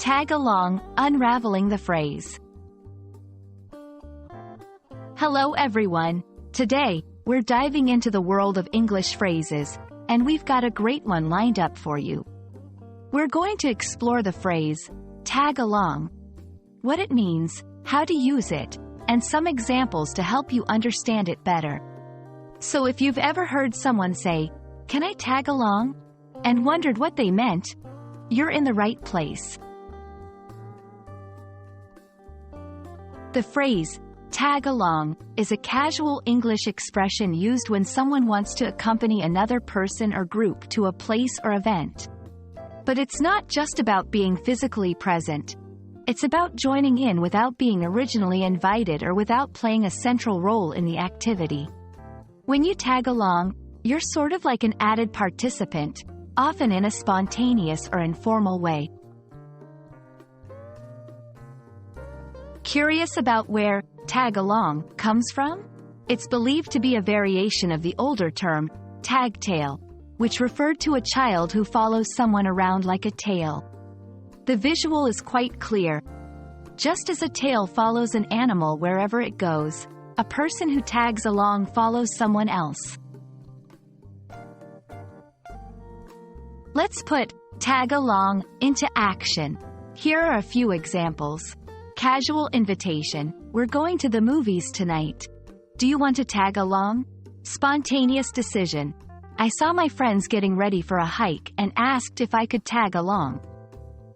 Tag along, unraveling the phrase. Hello everyone. Today, we're diving into the world of English phrases, and we've got a great one lined up for you. We're going to explore the phrase, tag along, what it means, how to use it, and some examples to help you understand it better. So if you've ever heard someone say, "Can I tag along?" and wondered what they meant, you're in the right place. The phrase, tag along, is a casual English expression used when someone wants to accompany another person or group to a place or event. But it's not just about being physically present. It's about joining in without being originally invited or without playing a central role in the activity. When you tag along, you're sort of like an added participant, often in a spontaneous or informal way. Curious about where tag along comes from? It's believed to be a variation of the older term, tag-tail, which referred to a child who follows someone around like a tail. The visual is quite clear. Just as a tail follows an animal wherever it goes, a person who tags along follows someone else. Let's put tag along into action. Here are a few examples. Casual invitation. We're going to the movies tonight. Do you want to tag along? Spontaneous decision. I saw my friends getting ready for a hike and asked if I could tag along.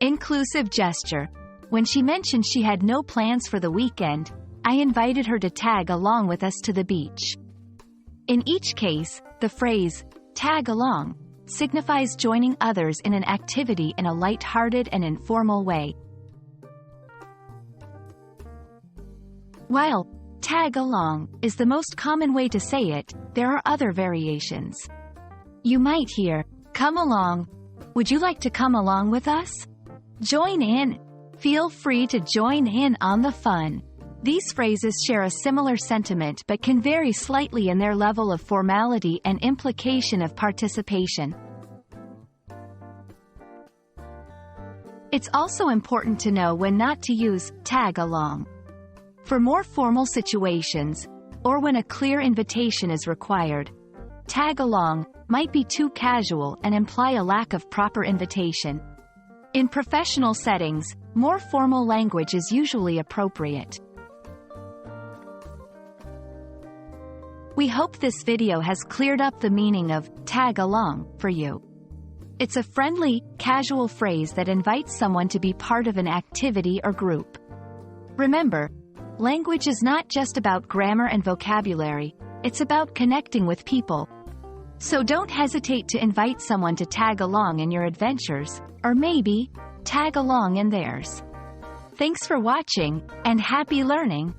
Inclusive gesture. When she mentioned she had no plans for the weekend, I invited her to tag along with us to the beach. In each case, the phrase, tag along, signifies joining others in an activity in a light-hearted and informal way. While tag along is the most common way to say it, there are other variations. You might hear, come along. Would you like to come along with us? Join in. Feel free to join in on the fun. These phrases share a similar sentiment but can vary slightly in their level of formality and implication of participation. It's also important to know when not to use tag along. For more formal situations, or when a clear invitation is required, tag along might be too casual and imply a lack of proper invitation. In professional settings, more formal language is usually appropriate. We hope this video has cleared up the meaning of tag along for you. It's a friendly, casual phrase that invites someone to be part of an activity or group. Remember, language is not just about grammar and vocabulary, it's about connecting with people. So don't hesitate to invite someone to tag along in your adventures, or maybe, tag along in theirs. Thanks for watching, and happy learning!